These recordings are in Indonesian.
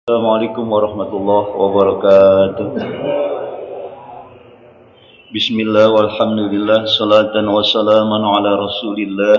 Assalamualaikum warahmatullahi wabarakatuh. Bismillah walhamdulillah salatan wa salaman ala rasulillah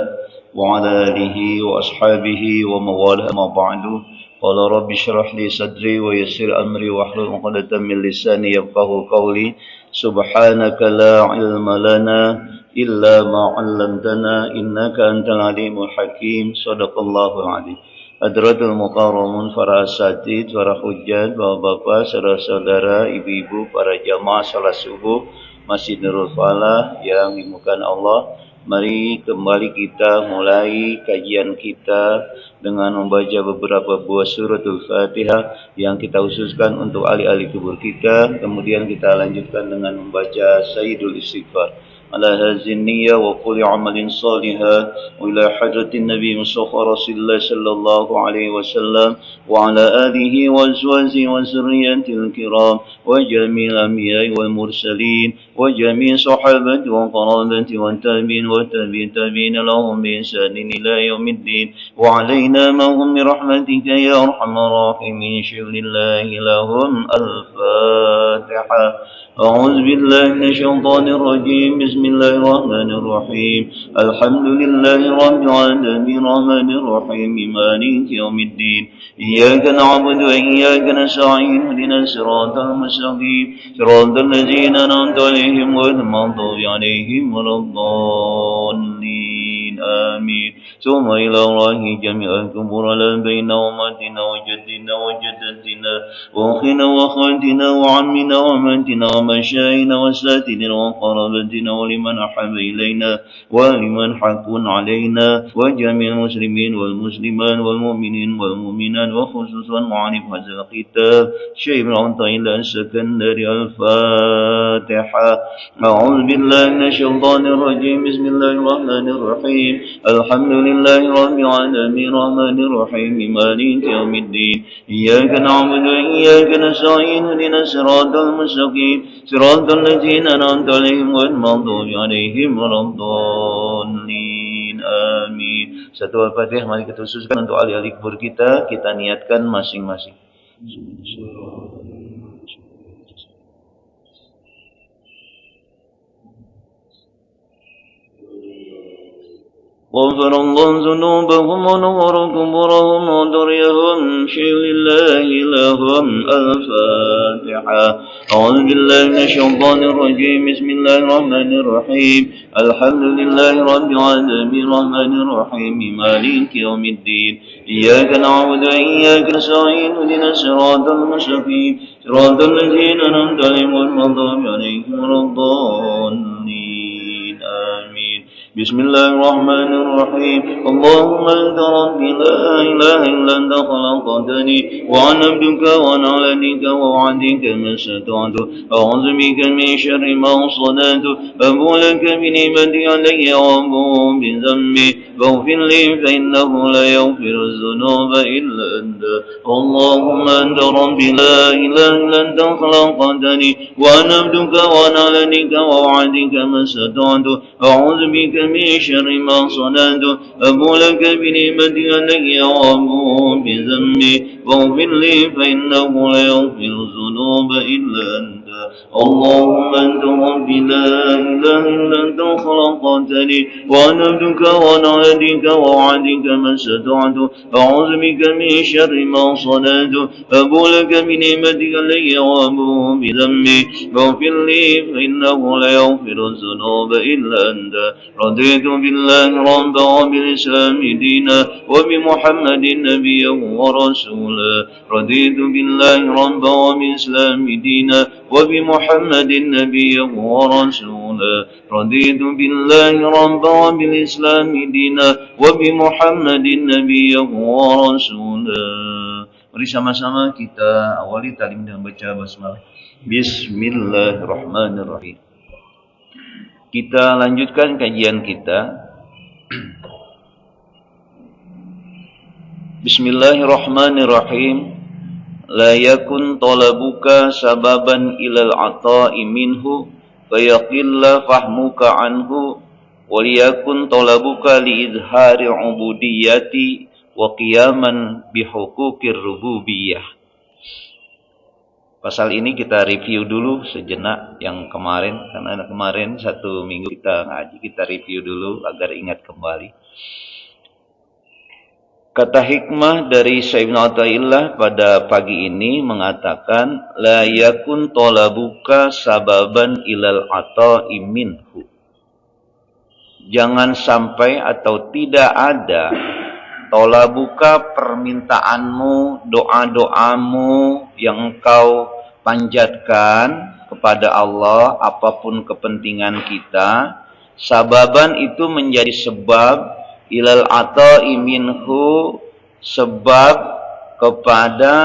wa ala alihi wa ashabihi wa mawalah ma ba'du. Qala rabbi syrah li sadri wa yassir amri wa hlul 'uqdatam min lisani yafqahu qawli. Subhanaka la ilma lana illa ma 'allamtana innaka antal alimul hakim. Shadaqallahul azim. Hadratul Mukarramun, para asatidz, para hujjat, bapak-bapak, saudara-saudara, ibu-ibu, para jamaah salat subuh Masjid Nurul Falah yang dimuliakan Allah. Mari kembali kita mulai kajian kita dengan membaca beberapa buah suratul Fatihah yang kita khususkan untuk ahli-ahli kubur kita. Kemudian kita lanjutkan dengan membaca Sayyidul Istighfar. على هذه النية وكل عمل صالحا وإلى حضرة النبي مصطفى رسول الله صلى الله عليه وسلم وعلى آله وأزواجه وذريته الكرام وجميع الأنبياء والمرسلين وجميع صحابته وقرابته والتابعين والتابعين لهم بإحسان إلى يوم الدين وعلينا معهم برحمتك يا أرحم الراحمين شر الله لهم الفاتحة. أعوذ بالله من الشيطان الرجيم بسم الله الرحمن الرحيم الحمد لله رب العالمين الرحمن الرحيم مالك يوم الدين إياك نعبد وإياك نستعين اهدنا الصراط المستقيم صراط الذين أنعمت عليهم غير المغضوب عليهم ولا الضالين آمين ثم إلى الله جميع الكبر لا بين أمتنا وجدنا وجدتنا وأخنا وأخواتنا وعمنا وأمتنا ومشاينا وساتنا وقرابتنا ولمن أحب إلينا ولمن حق علينا وجميع المسلمين والمسلمات والمؤمنين والمؤمنات وخصوصا معرف هذا الكتاب شيخ العطية السكندري الفاتحة. أعوذ بالله من الشيطان الرجيم بسم الله الرحمن الرحيم الحمد لله رب العالمين الرحمن الرحيم مالك يوم الدين إياك نعبد وإياك نستعين اهدنا الصراط المستقيم صراط الذين أنعمت عليهم غير المغضوب عليهم ولا الضالين آمين. Satu Al-Fatihah mari kita khususkan untuk ahli-ahli kubur kita niatkan masing-masing. غفر الله ذنوبهم ونور قبورهم ودريهم شيء الله لهم الفاتحة. أعوذ بالله من الشيطان الرجيم بسم الله الرحمن الرحيم الحمد لله رب العالمين الرحمن الرحيم مالك يوم الدين إياك نعبد وإياك نستعين اهدنا الصراط المستقيم صراط الذين أنعمت عليهم غير المغضوب عليهم ولا الضالين آمين. بسم الله الرحمن الرحيم اللهم أنت ربي لا إله إلا أنت خلقتني وأنا عبدك وأنا على دينك ووعدك ما استطعت أعوذ بك من شر ما صنعت أبو لك بنعمتك علي وأبو بذنبي فاغفر لي فإنه لا يغفر الذنوب إلا أنت اللهم أنت ربي لا إله إلا أنت خلقتني وأنا عبدك وأنا على دينك ووعدك ما استطعت أعوذ بك من شر ما صنعت أبو لك بنعمتك علي وأبو بذنبي فاغفر لي فإنه لا يغفر الذنوب إلا أنت اللهم أنت ربي لا إله إلا أنت خلقتني وأنا عبدك وأنا على دينك ووعدك ما استطعت أعوذ بك من شر ما صنعت أبو لك بنعمتك علي وأبو بذنبي فاغفر لي فإنه لا يغفر الذنوب إلا أنت رضيت بالله ربا وبالإسلام دينا وبمحمد نبيا ورسولا رضيت بالله ربا وبالإسلام دينا وبمحمد نبيا ورسولا رضيت بالله ربا وبالإسلام دينا وبمحمد نبيا ورسولا. Mari sama-sama kita awali talim dengan baca basmalah. Bismillahirrahmanirrahim. Kita lanjutkan kajian kita. Bismillahirrahmanirrahim. La yakun talabuka sababan ilal ata'i minhu fayaqilla fahmuka anhu waliyakun talabuka liizhari ubudiyati wa qiyaman bihuquqir rububiyah. Pasal ini kita review dulu sejenak yang kemarin, karena kemarin 1 minggu kita ngaji, kita review dulu agar ingat kembali. Kata hikmah dari Syekh Ibnu Athaillah pada pagi ini mengatakan, la yakun talabuka sababan ilal ata'i minhu. Jangan sampai atau tidak ada talabuka, permintaanmu, doa-doamu yang engkau panjatkan kepada Allah, apapun kepentingan kita, sababan itu menjadi sebab ilal ata'i minhu, sebab kepada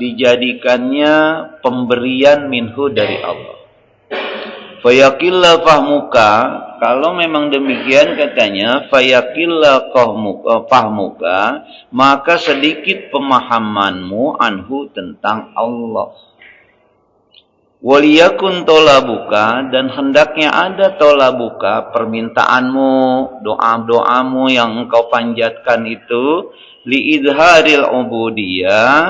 dijadikannya pemberian minhu dari Allah. Fayaqilla fahmuka, kalau memang demikian katanya, fayaqilla fahmuka, maka sedikit pemahamanmu anhu tentang Allah. Waliyakun tolabuka, dan hendaknya ada tolabuka, permintaanmu, doa-doamu yang engkau panjatkan itu, liidharil ubudiyah,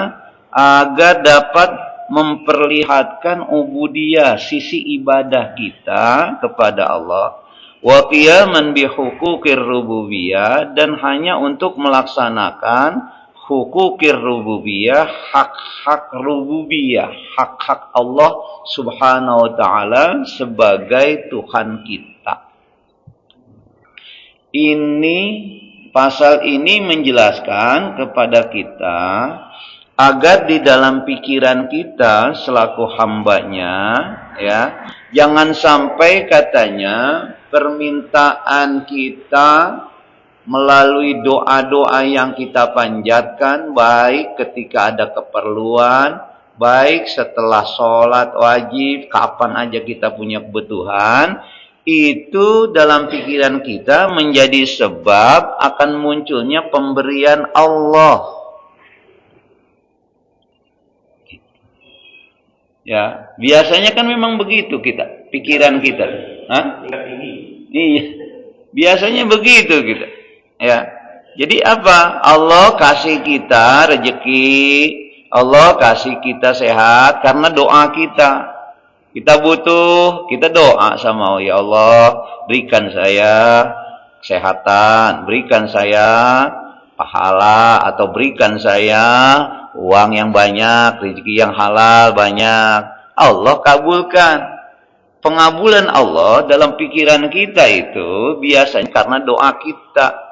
agar dapat memperlihatkan ubudiyah, sisi ibadah kita kepada Allah, wa qiyaman bihuquqir rububiyah, dan hanya untuk melaksanakan hukukir rububiyah, hak-hak rububiyah, hak-hak Allah subhanahu wa ta'ala sebagai Tuhan kita. Pasal ini menjelaskan kepada kita agar di dalam pikiran kita selaku hambanya, ya, jangan sampai katanya permintaan kita melalui doa-doa yang kita panjatkan, baik ketika ada keperluan, baik setelah sholat wajib, kapan aja kita punya kebutuhan, itu dalam pikiran kita menjadi sebab akan munculnya pemberian Allah. Ya, biasanya kan memang begitu kita, pikiran kita. Hah? Iya, biasanya begitu kita. Ya, jadi apa? Allah kasih kita rezeki, Allah kasih kita sehat karena doa kita. Kita butuh, kita doa sama Allah, ya Allah, berikan saya kesehatan, berikan saya pahala, atau berikan saya uang yang banyak, rezeki yang halal banyak. Allah kabulkan. Pengabulan Allah dalam pikiran kita itu biasanya karena doa kita.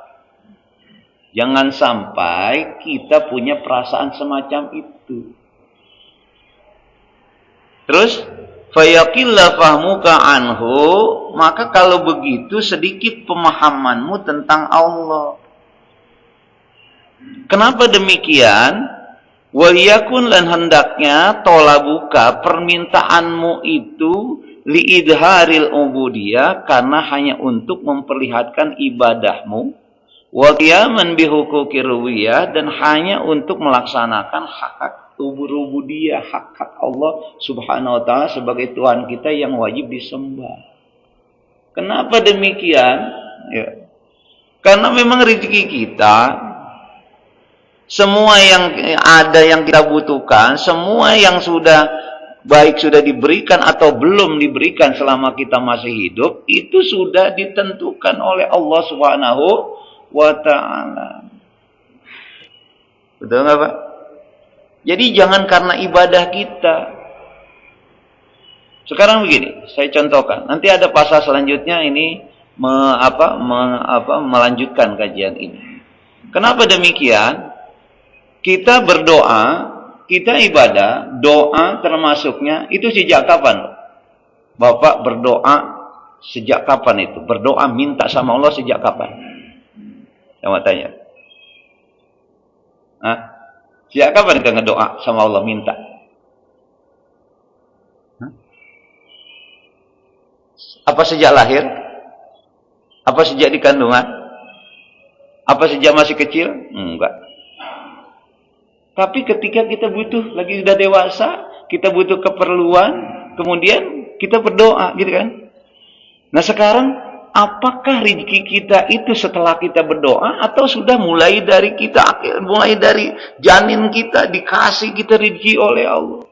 Jangan sampai kita punya perasaan semacam itu. Terus, fayaqilla fahmuka anhu, maka kalau begitu sedikit pemahamanmu tentang Allah. Kenapa demikian? Waliyakun, dan hendaknya tolabuka, permintaanmu itu liidharil ubudiyah, karena hanya untuk memperlihatkan ibadahmu, wa qiyaman bihuquqir rububiyah, dan hanya untuk melaksanakan hak-hak rububiyah, hak-hak Allah subhanahu wa ta'ala sebagai Tuhan kita yang wajib disembah. Kenapa demikian? Ya. Karena memang rezeki kita, semua yang ada yang kita butuhkan, semua yang sudah baik sudah diberikan atau belum diberikan selama kita masih hidup, itu sudah ditentukan oleh Allah subhanahu wa ta'ala. Betul nggak Pak? Jadi jangan karena ibadah kita. Sekarang begini, saya contohkan. Nanti ada pasal selanjutnya ini melanjutkan kajian ini. Kenapa demikian? Kita berdoa, kita ibadah, doa termasuknya itu sejak kapan? Bapak berdoa sejak kapan itu? Berdoa minta sama Allah sejak kapan? Saya tanya. Hah? Sejak kapan kita ngedoa sama Allah minta? Hah? Apa sejak lahir? Apa sejak di kandungan? Apa sejak masih kecil? Enggak. Tapi ketika kita butuh, lagi sudah dewasa, kita butuh keperluan, kemudian kita berdoa, gitu kan? Nah sekarang, apakah rezeki kita itu setelah kita berdoa atau sudah mulai dari janin kita dikasih kita rezeki oleh Allah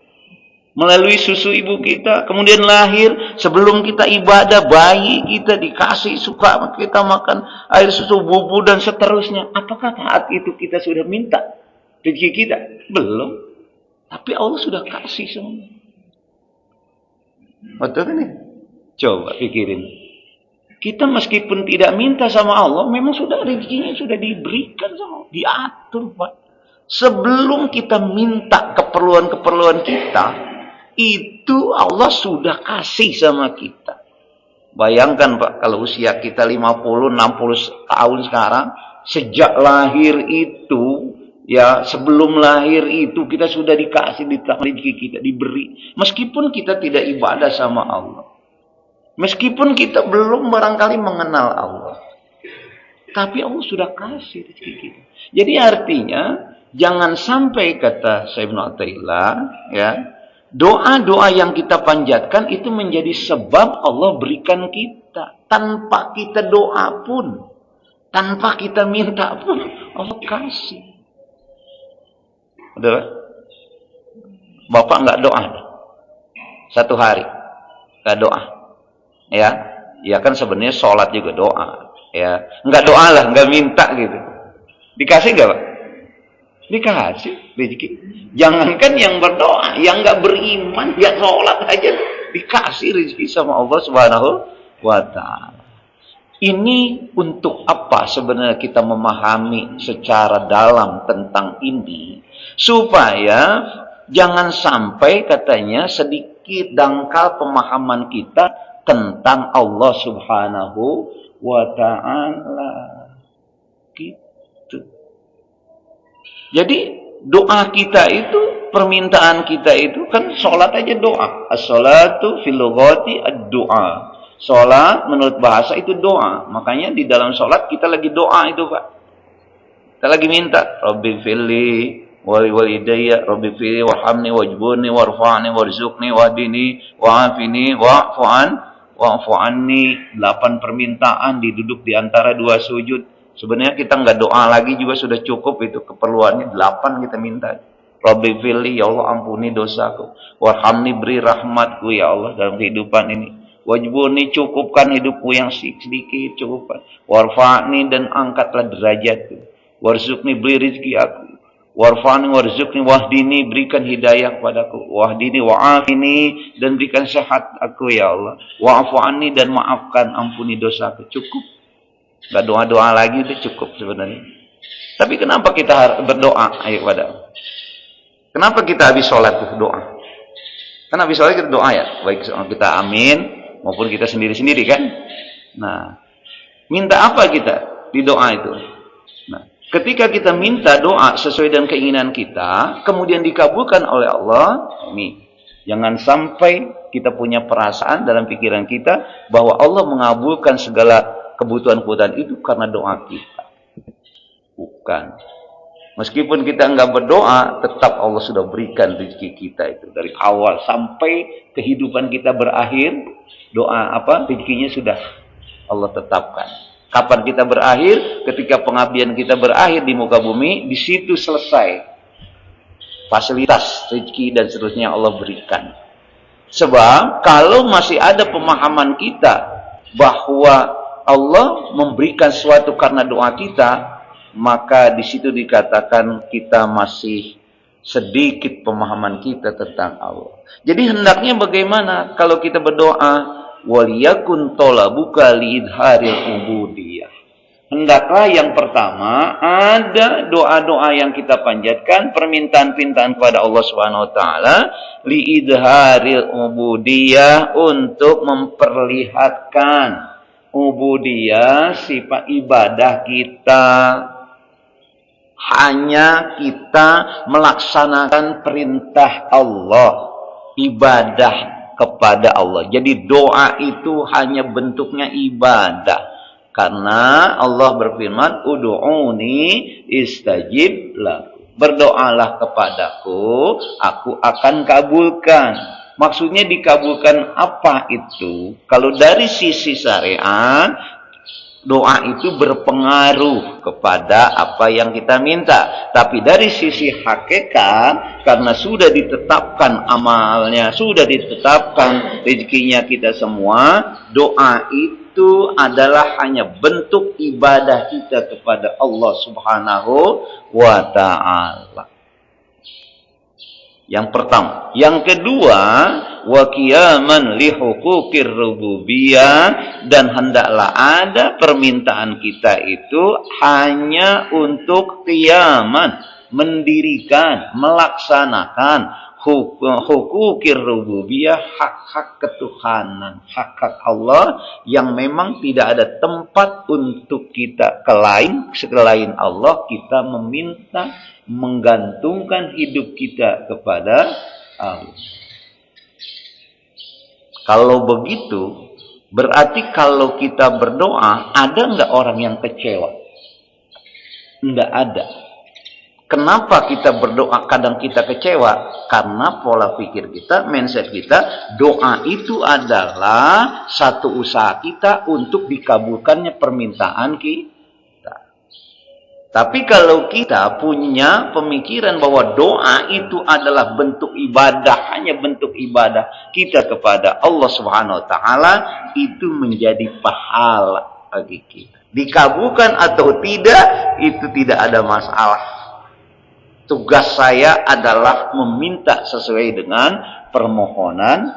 melalui susu ibu kita, kemudian lahir, sebelum kita ibadah, bayi kita dikasih, suka kita makan air susu, bubu dan seterusnya. Apakah saat itu kita sudah minta rezeki kita? Belum. Tapi Allah sudah kasih semua. Betul kan ya? Coba pikirin. Kita meskipun tidak minta sama Allah, memang sudah rezekinya sudah diberikan sama Allah, diatur, Pak. Sebelum kita minta keperluan-keperluan kita, itu Allah sudah kasih sama kita. Bayangkan Pak, kalau usia kita 50, 60 tahun sekarang, sejak lahir itu, ya sebelum lahir itu kita sudah dikasih rezeki kita, diberi. Meskipun kita tidak ibadah sama Allah. Meskipun kita belum barangkali mengenal Allah. Tapi Allah sudah kasih rezeki kita. Jadi artinya, jangan sampai kata Syekh Ibnu Athaillah, ya, doa-doa yang kita panjatkan itu menjadi sebab Allah berikan kita. Tanpa kita doa pun, tanpa kita minta pun, Allah kasih. Udah, Bapak nggak doa? Satu hari, nggak doa. Ya kan sebenarnya sholat juga doa. Ya, nggak doa lah, nggak minta gitu. Dikasih nggak Pak? Dikasih rezeki. Jangankan yang berdoa, yang nggak beriman, yang sholat aja dikasih rezeki sama Allah Subhanahu wa Ta'ala. Ini untuk apa sebenarnya kita memahami secara dalam tentang ini, supaya jangan sampai katanya sedikit dangkal pemahaman kita tentang Allah Subhanahu wa Ta'ala. Jadi doa kita itu, permintaan kita itu kan sholat aja doa. As-sholatu fil lughati ad-du'a. Sholat menurut bahasa itu doa. Makanya di dalam sholat kita lagi doa itu Pak. Kita lagi minta. Rabbi firli wali walidayya, Rabbi firli warhamni wajburni warfa'ni warzuqni wahdini wa'afini wa'fu anni. 8 permintaan diduduk di antara 2 sujud. Sebenarnya kita nggak doa lagi juga sudah cukup, itu keperluannya 8 kita minta. Rabbi firli, ya Allah ampuni dosaku. Warhamni, beri rahmatku ya Allah dalam kehidupan ini. Wajburni, cukupkan hidupku yang sedikit, cukupkan. Warfa'ni, dan angkatlah derajatku. Warzuqni, beri rezeki aku. Warfa'ni warzuqni wahdini, berikan hidayah kepadaku. Wahdini wa'afini, dan berikan sehat aku ya Allah. Wa'fu anni, dan maafkan, ampuni dosaku. Cukup. Gak doa-doa lagi udah cukup sebenarnya. Tapi kenapa kita harus berdoa? Ayo pada. Kenapa kita habis sholat tuh doa? Kan habis sholat kita doa ya. Baik kita amin maupun kita sendiri-sendiri kan. Nah, minta apa kita di doa itu? Nah, ketika kita minta doa sesuai dengan keinginan kita, kemudian dikabulkan oleh Allah, ini jangan sampai kita punya perasaan dalam pikiran kita bahwa Allah mengabulkan segala kebutuhan-kebutuhan itu karena doa kita. Bukan. Meskipun kita enggak berdoa, tetap Allah sudah berikan rezeki kita itu. Dari awal sampai kehidupan kita berakhir, doa rezekinya sudah Allah tetapkan. Kapan kita berakhir? Ketika pengabdian kita berakhir di muka bumi, di situ selesai. Fasilitas, rezeki dan seterusnya Allah berikan. Sebab kalau masih ada pemahaman kita bahwa Allah memberikan sesuatu karena doa kita, maka di situ dikatakan kita masih sedikit pemahaman kita tentang Allah. Jadi hendaknya bagaimana kalau kita berdoa, waliyakun talabuka liidharil ubudiyah. Hendaklah yang pertama ada doa-doa yang kita panjatkan, permintaan-permintaan kepada Allah Subhanahu wa taala liidharil ubudiyah, untuk memperlihatkan ubudiyah, sifat ibadah kita. Hanya kita melaksanakan perintah Allah, ibadah kepada Allah. Jadi doa itu hanya bentuknya ibadah. Karena Allah berfirman, ud'uni istajib lakum. Berdoalah kepadaku, aku akan kabulkan. Maksudnya dikabulkan apa itu? Kalau dari sisi syariat, Doa itu berpengaruh kepada apa yang kita minta. Tapi dari sisi hakikat, karena sudah ditetapkan amalnya, sudah ditetapkan rezekinya kita semua, doa itu adalah hanya bentuk ibadah kita kepada Allah Subhanahu wa ta'ala. Yang pertama. Yang kedua, wa qiyaman li huquqir rububiyah, dan hendaklah ada permintaan kita itu hanya untuk qiyaman, mendirikan, melaksanakan huquqir rububiyah, hak-hak ketuhanan, hak-hak Allah yang memang tidak ada tempat untuk kita selain Allah kita meminta, menggantungkan hidup kita kepada Allah. Kalau begitu, berarti kalau kita berdoa, ada nggak orang yang kecewa? Nggak ada. Kenapa kita berdoa kadang kita kecewa? Karena pola pikir kita, mindset kita, doa itu adalah satu usaha kita untuk dikabulkannya permintaan kita. Tapi kalau kita punya pemikiran bahwa doa itu adalah bentuk ibadah, hanya bentuk ibadah kita kepada Allah Subhanahu wa taala, itu menjadi pahala bagi kita. Dikabulkan atau tidak, itu tidak ada masalah. Tugas saya adalah meminta sesuai dengan permohonan,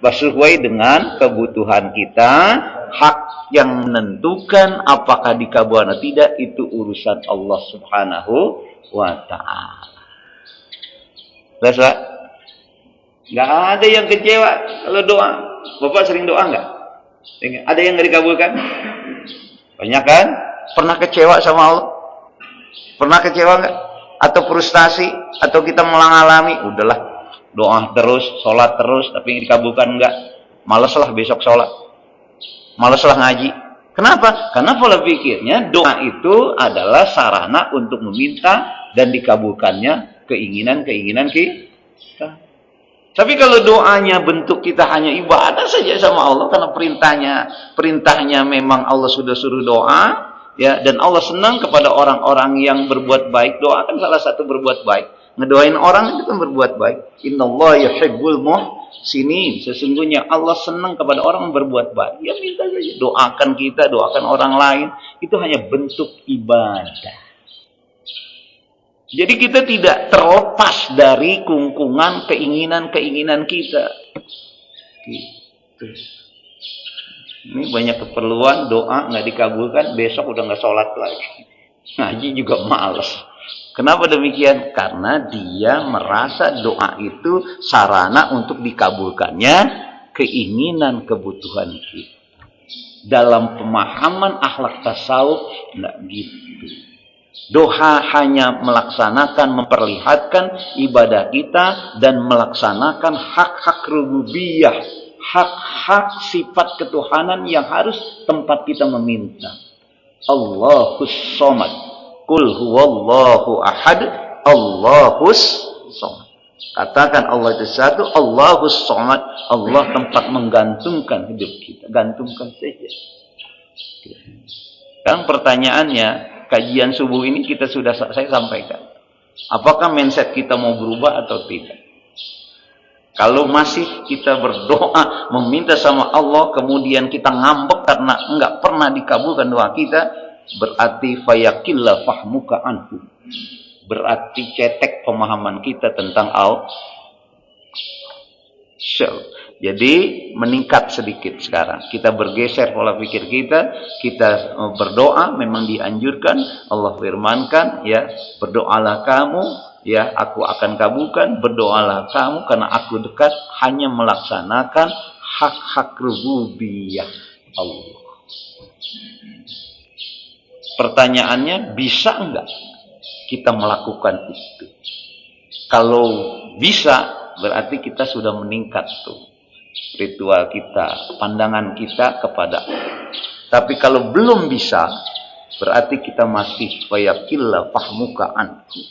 sesuai dengan kebutuhan kita. Hak yang menentukan apakah dikabulkan atau tidak, itu urusan Allah Subhanahu wa ta'ala. Bapak, nggak ada yang kecewa kalau doa. Bapak sering doa nggak? Ada yang nggak dikabulkan? Banyak kan? Pernah kecewa sama Allah? Pernah kecewa nggak? Atau frustasi? Atau kita mengalami, udahlah doa terus, sholat terus, tapi dikabulkan nggak? Malaslah besok sholat. Malaslah ngaji. Kenapa? Karena pola pikirnya doa itu adalah sarana untuk meminta dan dikabulkannya keinginan-keinginan kita. Tapi kalau doanya bentuk kita hanya ibadah saja sama Allah, karena perintahnya memang Allah sudah suruh doa, ya, dan Allah senang kepada orang-orang yang berbuat baik. Doa kan salah satu berbuat baik. Ngedoain orang itu kan berbuat baik. Innallaha yuhibbul muhsinin. Sesungguhnya Allah senang kepada orang yang berbuat baik. Ya minta saja. Doakan kita, doakan orang lain. Itu hanya bentuk ibadah. Jadi kita tidak terlepas dari kungkungan keinginan-keinginan kita. Gitu. Ini banyak keperluan, doa nggak dikabulkan, besok udah nggak sholat lagi. Ngaji juga males. Kenapa demikian? Karena dia merasa doa itu sarana untuk dikabulkannya keinginan kebutuhan kita. Dalam pemahaman akhlak tasawuf, enggak gitu. Doa hanya melaksanakan, memperlihatkan ibadah kita dan melaksanakan hak-hak rububiyah, hak-hak sifat ketuhanan yang harus tempat kita meminta. Allahus Somad. Qul huwallahu ahad, Allahus Somad. Katakan Allah itu satu, Allahus Somad. Allah tempat menggantungkan hidup kita. Gantungkan saja. Sekarang pertanyaannya, kajian subuh ini saya sampaikan. Apakah mindset kita mau berubah atau tidak? Kalau masih kita berdoa, meminta sama Allah, kemudian kita ngambek karena enggak pernah dikabulkan doa kita, berarti fayakilla fahmuka anhu. Berarti cetek pemahaman kita tentang Allah. Jadi meningkat sedikit sekarang. Kita bergeser pola pikir kita berdoa memang dianjurkan. Allah firmankan, ya, berdoalah kamu, ya, aku akan kabulkan. Berdoalah kamu karena aku dekat, hanya melaksanakan hak-hak rububiyah Allah. Pertanyaannya, bisa enggak kita melakukan itu? Kalau bisa, berarti kita sudah meningkat tuh ritual kita, pandangan kita kepada Allah. Tapi kalau belum bisa, berarti kita masih fayakilla fahmuka anhu.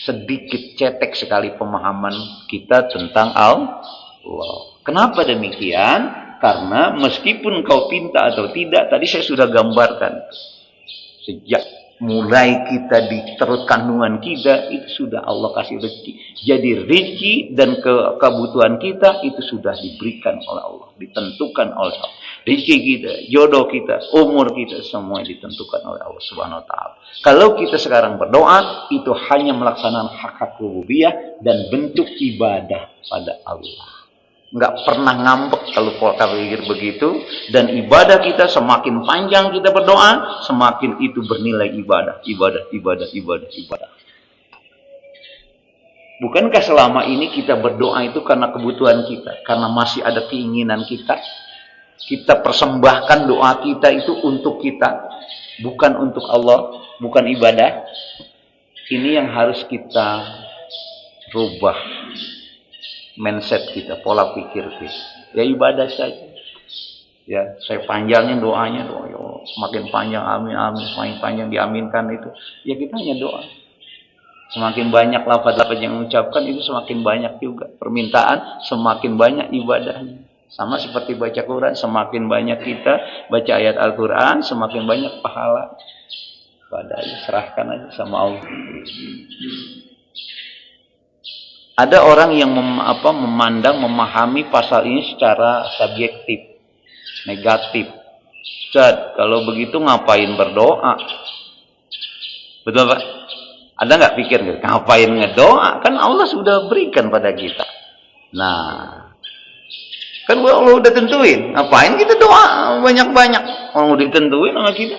Sedikit cetek sekali pemahaman kita tentang Allah. Kenapa demikian? Karena meskipun kau pinta atau tidak, tadi saya sudah gambarkan. Sejak mulai kita di perut kandungan kita, itu sudah Allah kasih rezeki. Jadi rezeki dan kebutuhan kita itu sudah diberikan oleh Allah, ditentukan oleh Allah. Rezeki kita, jodoh kita, umur kita, semua ditentukan oleh Allah Subhanahu wa taala. Kalau kita sekarang berdoa, itu hanya melaksanakan hak-hak rububiyah dan bentuk ibadah pada Allah. Enggak pernah ngambek kalau pikir begitu. Dan ibadah kita semakin panjang kita berdoa, semakin itu bernilai ibadah. Bukankah selama ini kita berdoa itu karena kebutuhan kita, karena masih ada keinginan kita? Kita persembahkan doa kita itu untuk kita, bukan untuk Allah, bukan ibadah. Ini yang harus kita rubah mindset kita, pola pikir kita. Ya ibadah saja. Ya, saya panjangin doanya, doa semakin panjang amin amin, semakin panjang diaminkan itu. Ya kita hanya doa. Semakin banyak lafaz-lafaz yang mengucapkan itu semakin banyak juga permintaan, semakin banyak ibadahnya. Sama seperti baca Quran, semakin banyak kita baca ayat Al-Quran, semakin banyak pahala. Pada aja, serahkan aja sama Allah. Ada orang yang memandang, memahami pasal ini secara subjektif, negatif. Ustaz, kalau begitu ngapain berdoa? Betul Pak? Ada nggak pikir, ngapain ngedoa? Kan Allah sudah berikan pada kita. Nah, kan Allah udah tentuin, ngapain kita doa banyak-banyak? Orang udah tentuin sama kita.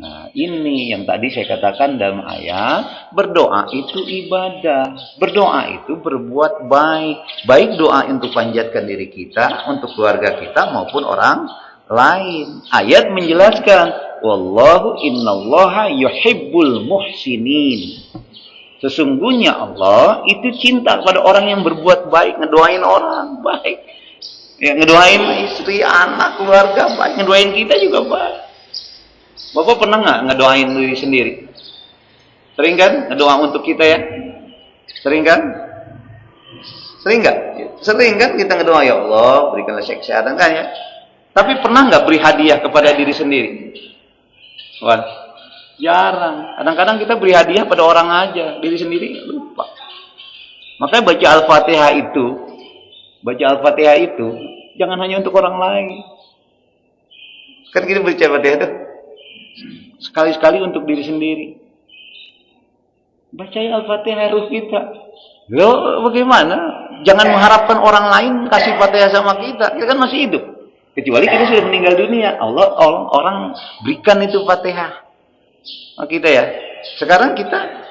Nah, ini yang tadi saya katakan dalam ayat, berdoa itu ibadah. Berdoa itu berbuat baik. Baik doa untuk panjatkan diri kita, untuk keluarga kita maupun orang lain. Ayat menjelaskan, wallahu innallaha yuhibbul muhsinin. Sesungguhnya Allah itu cinta pada orang yang berbuat baik, ngedoain orang baik. Ya, ngedoain istri, anak, keluarga baik, ngedoain kita juga baik. Bapak pernah nggak ngedoain diri sendiri? Sering kan ngedoa untuk kita ya? Sering kan? Sering nggak? Sering kan kita ngedoa, ya Allah berikanlah kesehatan kan ya? Tapi pernah nggak beri hadiah kepada diri sendiri? Wah, jarang. Kadang-kadang kita beri hadiah pada orang aja, diri sendiri lupa. Makanya baca Al-Fatihah itu jangan hanya untuk orang lain. Kan kita baca Al-Fatihah itu sekali-sekali untuk diri sendiri. Baca Al-Fatihah ruh kita. Loh, bagaimana? Jangan mengharapkan orang lain kasih Fatihah sama kita. Kita kan masih hidup. Kecuali kita sudah meninggal dunia. Orang berikan itu Fatihah. Nah, kita ya. Sekarang kita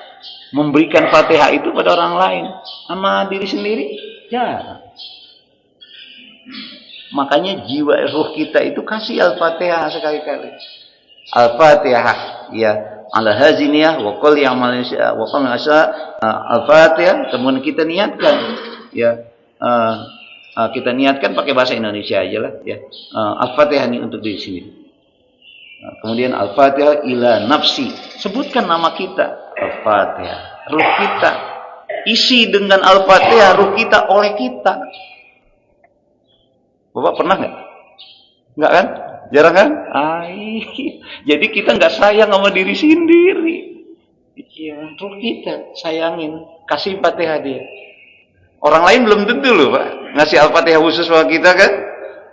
memberikan Fatihah itu pada orang lain. Sama diri sendiri jarang. Makanya jiwa ruh kita itu kasih Al-Fatihah sekali-kali. Al-Fatihah ya ala haziniyah wa qul ya malaysia wa qul Al-Fatihah, kemudian kita niatkan ya kita niatkan pakai bahasa Indonesia aja lah ya. Al-Fatihah ini untuk diri sendiri. Kemudian Al-Fatihah ila nafsi, sebutkan nama kita Al-Fatihah, ruh kita isi dengan Al-Fatihah, ruh kita oleh kita. Bapak pernah nggak? Nggak kan? Jarang kan? Jadi kita nggak sayang sama diri sendiri. Iya, ruh kita sayangin, kasih Fatihah dia. Orang lain belum tentu loh Pak ngasih Al-Fatihah khusus sama kita kan?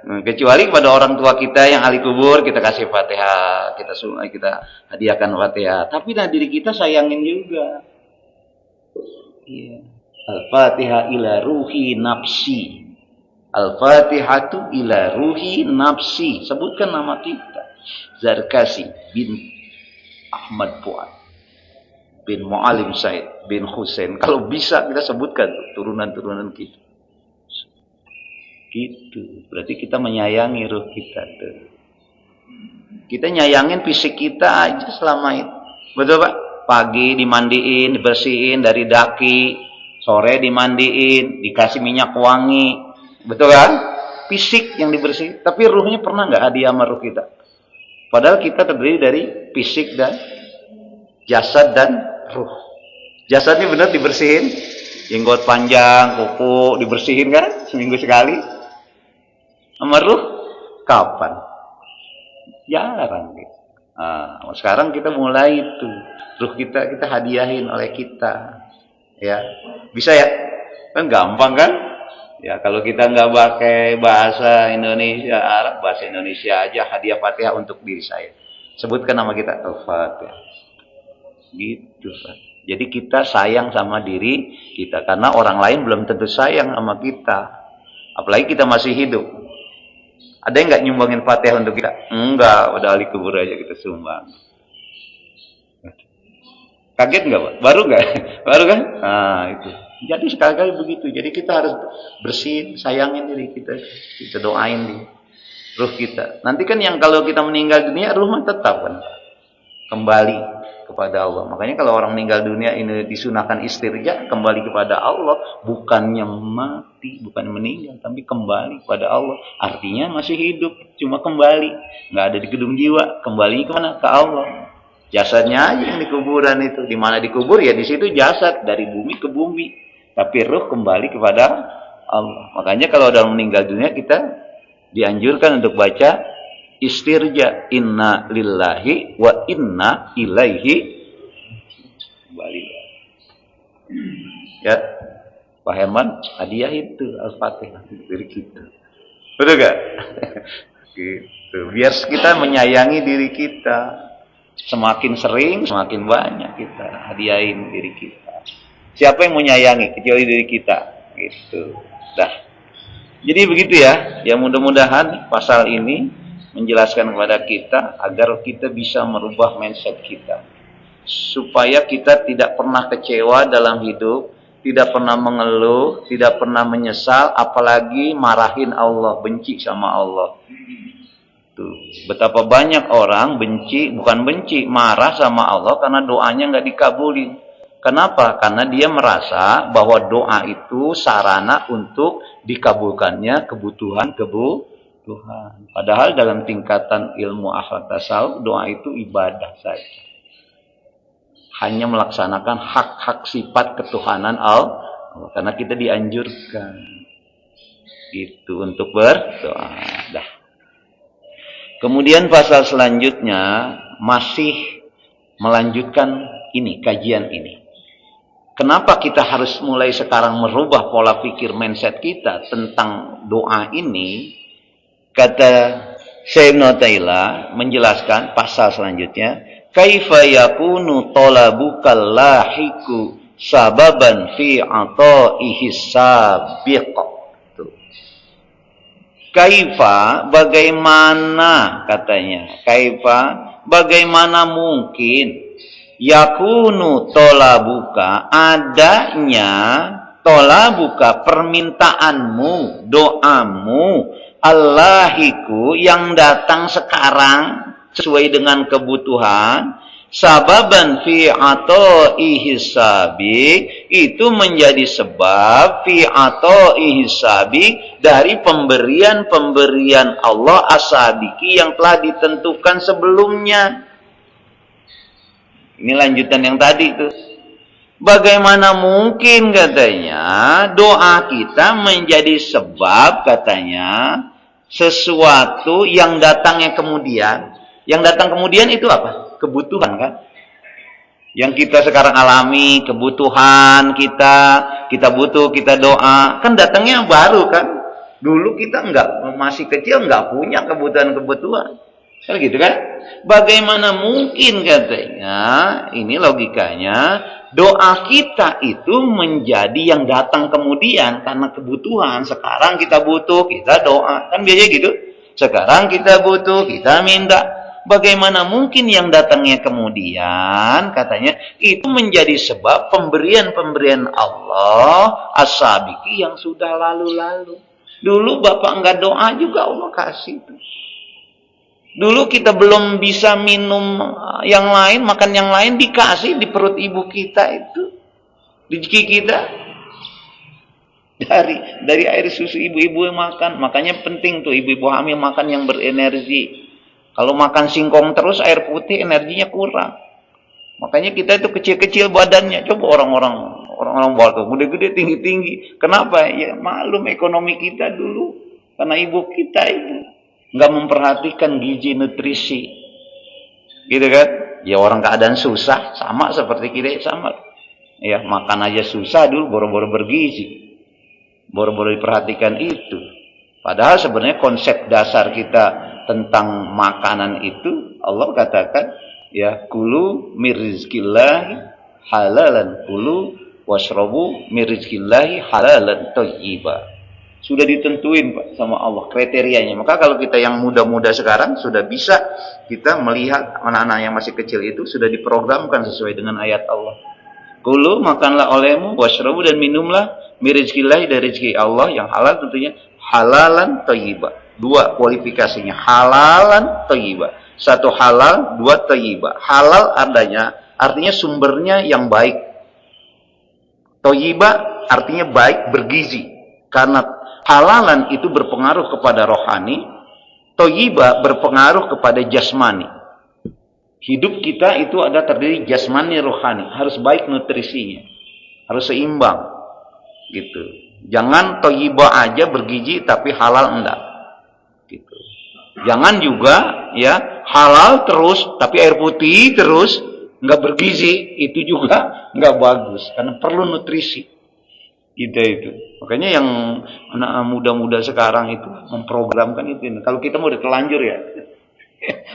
Nah, kecuali pada orang tua kita yang ahli kubur kita kasih Fatihah, kita hadiahkan Fatihah. Tapi nah diri kita sayangin juga. Iya. Al-Fatihah ila ruhi nafsi. Al-Fatihatu ila ruhi nafsi. Sebutkan nama kita. Zarkasi bin Ahmad Fuad bin Mu'alim Said bin Husain. Kalau bisa kita sebutkan turunan-turunan kita. Gitu. Berarti kita menyayangi ruh kita tuh. Kita nyayangin fisik kita aja selama itu. Betul Pak? Pagi dimandiin, dibersihin dari daki, sore dimandiin, dikasih minyak wangi. Betul kan? Fisik yang dibersihin. Tapi ruhnya pernah nggak hadiah sama ruh kita? Padahal kita terdiri dari fisik dan jasad dan ruh. Jasadnya benar dibersihin, jenggot panjang, kuku dibersihin kan seminggu sekali. Sama ruh Kapan? Jarang gitu. Nah, sekarang kita mulai itu. Ruh kita hadiahin oleh kita. Ya, bisa ya? Kan gampang kan? Ya, kalau kita nggak pakai bahasa Indonesia, Arab, bahasa Indonesia aja, hadiah Fatihah untuk diri saya. Sebutkan nama kita, Al-Fatihah. Gitu, Pak. Jadi kita sayang sama diri kita, karena orang lain belum tentu sayang sama kita. Apalagi kita masih hidup. Ada yang nggak nyumbangin Fatihah untuk kita? Enggak, udah ahli kubur aja kita sumbang. Kaget nggak, Pak? Baru nggak? Baru kan? Nah, itu. Jadi sekali-kali begitu. Jadi kita harus bersihin, sayangin diri kita. Kita doain di ruh kita. Nanti kan yang kalau kita meninggal dunia, ruh mah tetap kan kembali kepada Allah. Makanya kalau orang meninggal dunia ini disunahkan istirja, kembali kepada Allah, bukannya mati, bukan meninggal, tapi kembali kepada Allah. Artinya masih hidup, cuma kembali, nggak ada di gedung jiwa. Kembali kemana? Ke Allah. Jasadnya aja yang di kuburan itu. Di mana dikubur ya di situ jasad, dari bumi ke bumi. Tapi ruh kembali kepada Allah. Makanya kalau orang meninggal dunia kita dianjurkan untuk baca istirja, inna lillahi wa inna ilaihi kembali. Ya, Pak Herman, hadiah itu Al-Fatihah dari kita. Betul gak? Gitu. Biar kita menyayangi diri kita. Semakin sering, semakin banyak kita hadiahin diri kita. Siapa yang menyayangi kecuali diri kita? Gitu. Dah. Jadi begitu ya. Ya mudah-mudahan pasal ini menjelaskan kepada kita agar kita bisa merubah mindset kita. Supaya kita tidak pernah kecewa dalam hidup, tidak pernah mengeluh, tidak pernah menyesal, apalagi marahin Allah, benci sama Allah. Tuh, betapa banyak orang bukan benci, marah sama Allah karena doanya nggak dikabulin. Kenapa? Karena dia merasa bahwa doa itu sarana untuk dikabulkannya kebutuhan Tuhan. Padahal dalam tingkatan ilmu akhlak tasawuf, doa itu ibadah saja. Hanya melaksanakan hak-hak sifat ketuhanan Allah. Karena kita dianjurkan gitu untuk berdoa. Dah. Kemudian pasal selanjutnya masih melanjutkan ini, kajian ini. Kenapa kita harus mulai sekarang merubah pola pikir mindset kita tentang doa ini? Kata Syekh Ibnu Taimiyah menjelaskan pasal selanjutnya, kaifa yakunu talabukal lahiku sababan fi ataihi sabiq. Kaifa, bagaimana katanya, kaifa, bagaimana mungkin yakunu tolabuka, adanya tolabuka, permintaanmu, doamu, Allahiku, yang datang sekarang sesuai dengan kebutuhan, sababan fi ataihi sabiq, itu menjadi sebab fi ataihi sabiq, dari pemberian Allah as-sabiqi yang telah ditentukan sebelumnya. Ini lanjutan yang tadi tuh. Bagaimana mungkin katanya doa kita menjadi sebab katanya sesuatu yang datangnya kemudian. Yang datang kemudian itu apa? Kebutuhan kan? Yang kita sekarang alami, kebutuhan kita butuh, kita doa, kan datangnya baru kan? Dulu kita masih kecil enggak punya kebutuhan-kebutuhan. Kan gitu kan? Bagaimana mungkin katanya, ini logikanya, doa kita itu menjadi yang datang kemudian karena kebutuhan. Sekarang kita butuh, kita doa. Kan biasanya gitu. Sekarang kita butuh, kita minta. Bagaimana mungkin yang datangnya kemudian, katanya, itu menjadi sebab pemberian-pemberian Allah as-sabiqi yang sudah lalu-lalu. Dulu Bapak enggak doa juga Allah kasih. Dulu kita belum bisa minum yang lain, makan yang lain, dikasih di perut ibu kita itu. Di kaki kita. Dari air susu ibu-ibu yang makan. Makanya penting tuh ibu-ibu hamil makan yang berenergi. Kalau makan singkong terus air putih energinya kurang. Makanya kita itu kecil-kecil badannya. Coba orang-orang Batak gede-gede tinggi-tinggi. Kenapa? Ya malum ekonomi kita dulu karena ibu kita itu. nggak memperhatikan gizi nutrisi, gitu kan? Ya orang keadaan susah sama seperti kita sama. Ya makan aja susah dulu, boro-boro bergizi, boro-boro diperhatikan itu. Padahal sebenarnya konsep dasar kita tentang makanan itu Allah katakan ya kulu mir rizqillahi halalan, kulu washrabu mir rizqillahi halalan thayyiba. Sudah ditentuin Pak sama Allah kriterianya. Maka kalau kita yang muda-muda sekarang sudah bisa kita melihat anak-anak yang masih kecil itu sudah diprogramkan sesuai dengan ayat Allah. Kulu makanlah olehmu, washrabu dan minumlah mir rizqillahi dari rezeki Allah yang halal tentunya halalan thayyiba. Dua kualifikasinya halalan thayyiba. Satu halal, dua thayyiba. Halal artinya sumbernya yang baik. Thayyiba artinya baik bergizi. Karena halalan itu berpengaruh kepada rohani, thayyiba berpengaruh kepada jasmani. Hidup kita itu ada terdiri jasmani rohani, harus baik nutrisinya, harus seimbang, gitu. Jangan thayyiba aja bergizi tapi halal enggak, gitu. Jangan juga ya halal terus tapi air putih terus enggak bergizi, itu juga enggak bagus karena perlu nutrisi. Itu. Makanya yang anak muda-muda sekarang itu memprogramkan itu. Kalau kita mau udah telanjur ya.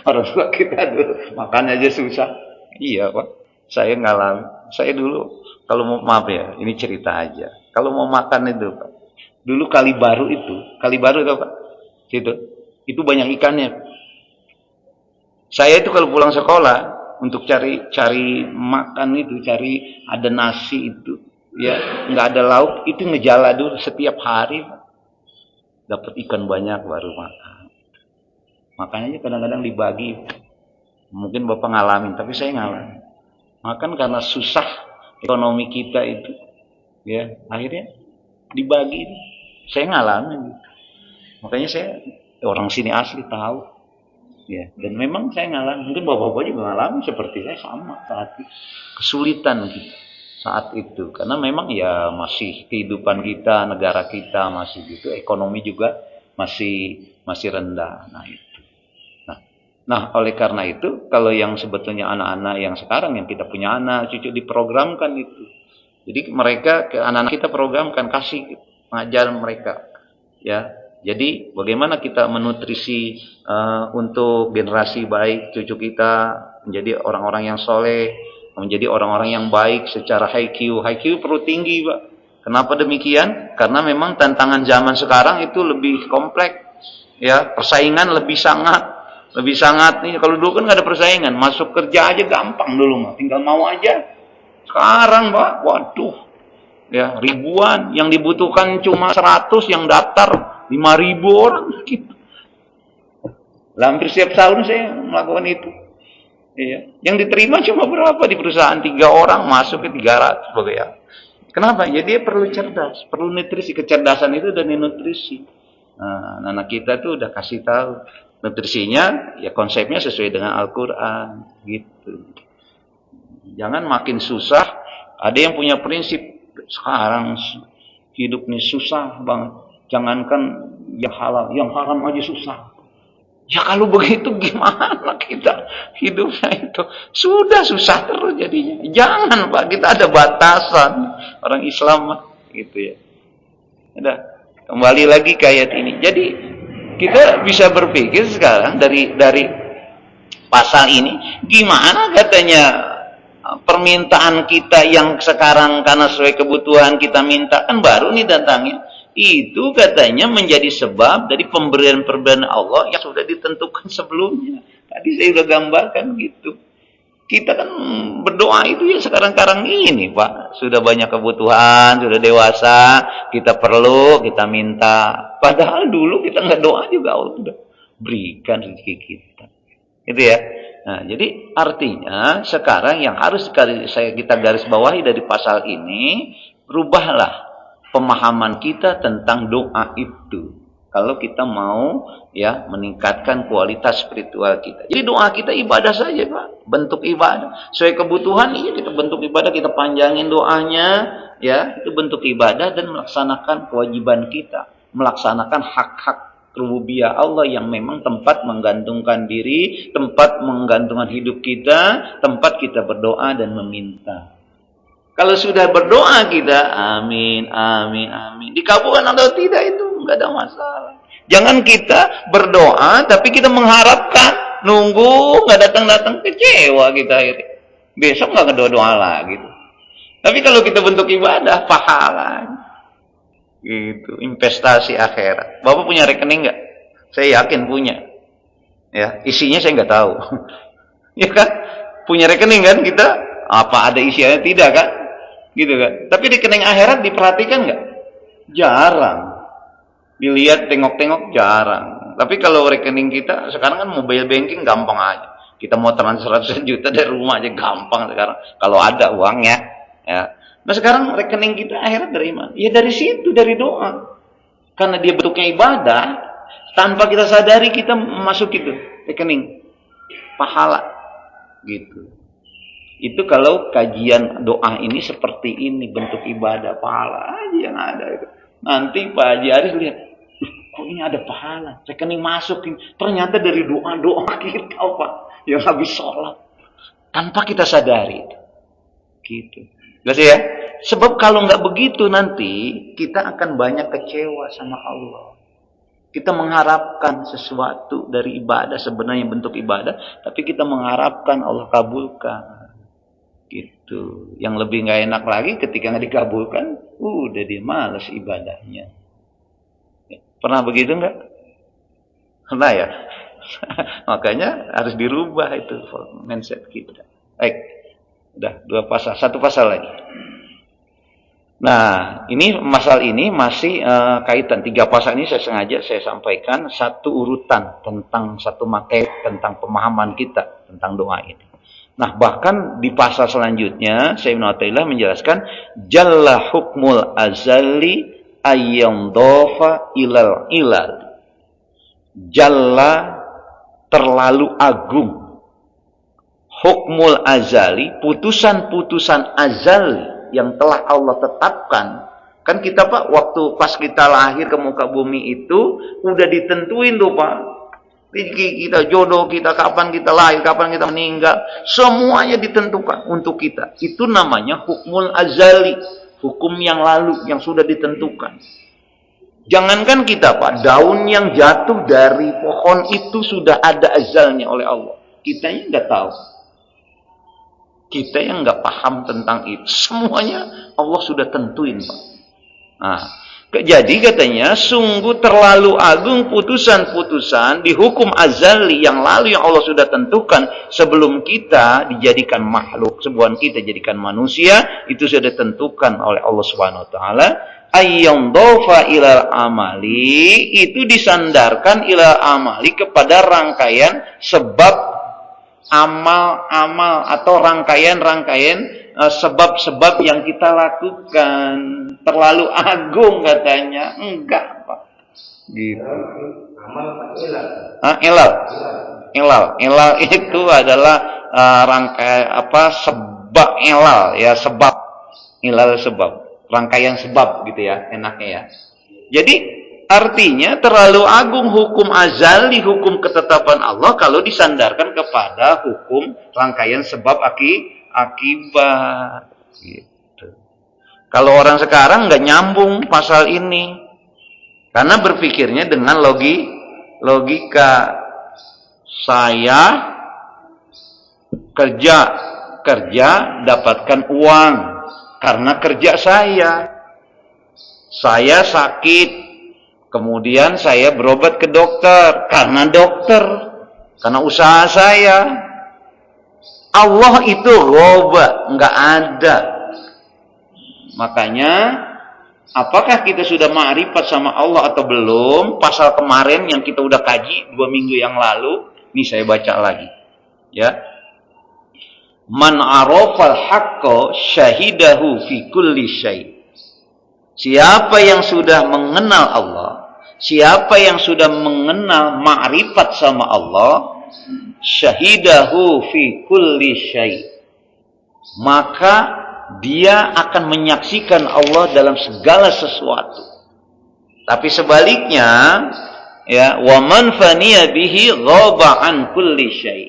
Orang tua kita dulu makan aja susah. Iya Pak. Saya ngalamin. Saya dulu kalau mau maaf ya, ini cerita aja. Kalau mau makan itu Pak. Dulu Kali Baru itu Pak. Situ. Itu banyak ikannya. Saya itu kalau pulang sekolah untuk cari makan itu, cari ada nasi itu. Ya, nggak ada lauk, itu ngejala dulu setiap hari, dapat ikan banyak baru makan. Makanya kadang-kadang dibagi. Mungkin Bapak ngalamin, tapi saya ngalamin. Makan karena susah ekonomi kita itu, ya akhirnya dibagi. Saya ngalamin. Makanya saya orang sini asli tahu, ya. Dan memang saya ngalamin. Mungkin Bapak-bapak juga ngalamin seperti saya sama saat itu. Kesulitan gitu. Saat itu karena memang ya masih kehidupan kita, negara kita masih gitu, ekonomi juga masih rendah. Nah itu. Nah oleh karena itu kalau yang sebetulnya anak-anak yang sekarang yang kita punya anak cucu diprogramkan itu. Jadi mereka ke anak-anak kita programkan kasih mengajar mereka ya. Jadi bagaimana kita menutrisi untuk generasi baik cucu kita menjadi orang-orang yang soleh, menjadi orang-orang yang baik secara IQ. IQ perlu tinggi, Pak. Kenapa demikian? Karena memang tantangan zaman sekarang itu lebih kompleks. Ya, persaingan lebih sangat nih. Kalau dulu kan nggak ada persaingan, masuk kerja aja gampang dulu mah, tinggal mau aja. Sekarang, Pak, waduh. Ya, ribuan yang dibutuhkan cuma 100 yang daftar 5.000 orang gitu. Hampir setiap tahun saya melakukan itu. Iya. Yang diterima cuma berapa di perusahaan 3 orang masuk ke 300 bagaimana? Kenapa? Ya dia perlu cerdas, perlu nutrisi. Kecerdasan itu dan nutrisi. Nah, anak kita tuh udah kasih tahu nutrisinya, ya konsepnya sesuai dengan Al-Quran, gitu. Jangan makin susah. Ada yang punya prinsip sekarang hidup nih susah banget. Jangankan yang halal, yang haram aja susah. Ya kalau begitu gimana kita hidupnya itu? Sudah susah terus jadinya. Jangan Pak, kita ada batasan. Orang Islam gitu ya. Udah, kembali lagi ke ayat ini. Jadi kita bisa berpikir sekarang dari pasal ini, gimana katanya permintaan kita yang sekarang karena sesuai kebutuhan kita minta kan baru nih datangnya. Itu katanya menjadi sebab dari pemberian-pemberian Allah yang sudah ditentukan sebelumnya. Tadi saya sudah gambarkan gitu. Kita kan berdoa itu ya sekarang-karang ini Pak. Sudah banyak kebutuhan, sudah dewasa, kita perlu, kita minta. Padahal dulu kita nggak doa juga Allah sudah berikan rezeki kita. Itu ya. Nah, jadi artinya sekarang yang harus kita garis bawahi dari pasal ini, rubahlah pemahaman kita tentang doa itu. Kalau kita mau ya meningkatkan kualitas spiritual kita. Jadi doa kita ibadah saja, Pak. Bentuk ibadah. Sesuai kebutuhan, iya kita bentuk ibadah, kita panjangin doanya, ya, itu bentuk ibadah dan melaksanakan kewajiban kita, melaksanakan hak-hak rububiyah Allah yang memang tempat menggantungkan diri, tempat menggantungkan hidup kita, tempat kita berdoa dan meminta. Kalau sudah berdoa kita, amin, amin, amin. Dikabulkan atau tidak itu enggak ada masalah. Jangan kita berdoa tapi kita mengharapkan, nunggu enggak datang-datang, kecewa kita akhirnya. Besok enggak doa lagi. Tapi kalau kita bentuk ibadah, pahala. Gitu, investasi akhirat. Bapak punya rekening nggak? Saya yakin punya. Ya, isinya saya nggak tahu. Ya kan? Punya rekening kan kita? Apa ada isinya? Tidak kan? Gitu kan? Tapi rekening akhirat diperhatikan nggak? Jarang. Dilihat, tengok-tengok jarang. Tapi kalau rekening kita sekarang kan mobile banking gampang aja. Kita mau transfer 100 juta dari rumah aja gampang sekarang. Kalau ada uangnya, ya. Nah sekarang rekening kita akhirat dari mana? Ya dari situ, dari doa. Karena dia bentuknya ibadah, tanpa kita sadari kita masuk itu rekening pahala. Gitu. Itu kalau kajian doa ini seperti ini, bentuk ibadah, pahala aja yang ada. Nanti Pak Haji Aris lihat, kok ini ada pahala, rekening masuk. Ternyata dari doa-doa kita Pak, yang habis sholat. Tanpa kita sadari. Gitu. Jelas ya? Sebab kalau nggak begitu nanti kita akan banyak kecewa sama Allah. Kita mengharapkan sesuatu dari ibadah, sebenarnya bentuk ibadah, tapi kita mengharapkan Allah kabulkan. Gitu. Yang lebih nggak enak lagi ketika nggak dikabulkan, udah dia malas ibadahnya. Pernah begitu nggak? Pernah ya? Makanya harus dirubah itu mindset kita. Baik. Udah 2 pasal, 1 pasal lagi. Nah, ini masal ini masih kaitan 3 pasal ini saya sengaja saya sampaikan satu urutan tentang satu materi tentang pemahaman kita tentang doa ini. Nah, bahkan di pasal selanjutnya Syekh Ibnu Athaillah menjelaskan jalla hukmul azali ayyamdofa ilal ilal. Jalla terlalu agung. Hukmul azali, putusan-putusan azali yang telah Allah tetapkan. Kan kita Pak, waktu pas kita lahir ke muka bumi itu, udah ditentuin tuh Pak. Kita jodoh, kita kapan kita lahir, kapan kita meninggal. Semuanya ditentukan untuk kita. Itu namanya hukmul azali. Hukum yang lalu, yang sudah ditentukan. Jangankan kita Pak, daun yang jatuh dari pohon itu sudah ada azalnya oleh Allah. Kitanya nggak tahu. Kita yang nggak paham tentang itu, semuanya Allah sudah tentuin, Pak. Nah, jadi katanya sungguh terlalu agung putusan-putusan di hukum azali yang lalu yang Allah sudah tentukan sebelum kita dijadikan makhluk, sebelum kita dijadikan manusia, itu sudah ditentukan oleh Allah Subhanahu wa taala. Ayyamdofa ilal amali, itu disandarkan ilal amali kepada rangkaian sebab amal-amal atau rangkaian-rangkaian sebab-sebab yang kita lakukan. Terlalu agung katanya. Enggak, Pak. Gitu. Amal ilal. Ilal itu adalah rangkaian sebab ilal ya, sebab. Ilal sebab. Rangkaian sebab gitu ya, enaknya ya. Jadi artinya terlalu agung hukum azali, hukum ketetapan Allah kalau disandarkan kepada hukum rangkaian sebab akibat. Gitu. Kalau orang sekarang nggak nyambung pasal ini, karena berpikirnya dengan logika. Saya kerja dapatkan uang karena kerja saya. Saya sakit, kemudian saya berobat ke dokter karena usaha saya. Allah itu roba, nggak ada. Makanya, apakah kita sudah ma'rifat sama Allah atau belum? Pasal kemarin yang kita udah kaji 2 minggu yang lalu, ini saya baca lagi. Ya. Man arafal haqqo syahidahu fi kulli syai'. Siapa yang sudah mengenal Allah, siapa yang sudah mengenal ma'rifat sama Allah, syahidahu fi kulli syai', maka dia akan menyaksikan Allah dalam segala sesuatu. Tapi sebaliknya, ya, wa man faniya bihi ghaba an kulli syai.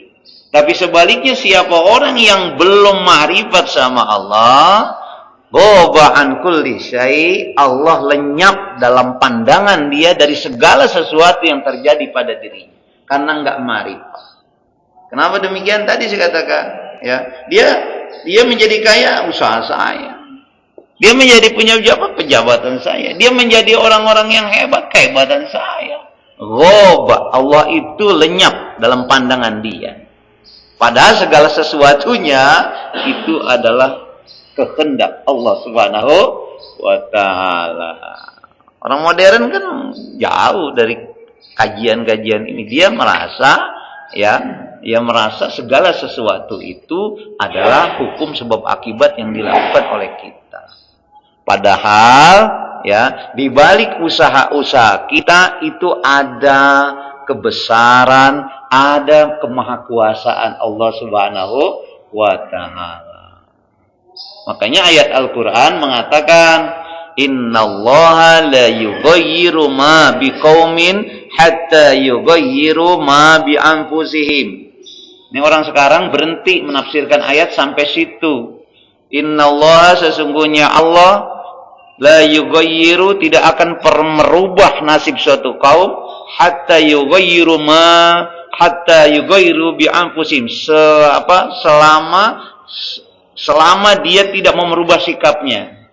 Tapi sebaliknya siapa orang yang belum ma'rifat sama Allah, ghaba an kulli syai, Allah lenyap dalam pandangan dia dari segala sesuatu yang terjadi pada dirinya karena enggak ma'rifat. Kenapa demikian? Tadi saya katakan, ya, dia menjadi kaya, usaha saya. Dia menjadi punya pejabatan saya. Dia menjadi orang-orang yang hebat, kehebatan saya. Ghaba, Allah itu lenyap dalam pandangan dia. Padahal segala sesuatunya itu adalah kehendak Allah Subhanahu wa taala. Orang modern kan jauh dari kajian-kajian ini. Dia merasa segala sesuatu itu adalah hukum sebab akibat yang dilakukan oleh kita. Padahal ya, di balik usaha-usaha kita itu ada kebesaran, ada kemahakuasaan Allah Subhanahu wa taala. Makanya ayat Al-Qur'an mengatakan, innallaha la yughayyiru ma biqaumin hatta yughayyiru ma bi anfusihim. Ini orang sekarang berhenti menafsirkan ayat sampai situ. Innallaha, sesungguhnya Allah, la yughayyiru, tidak akan merubah nasib suatu kaum hatta yughayyiru bi anfusihim, selama dia tidak mau merubah sikapnya.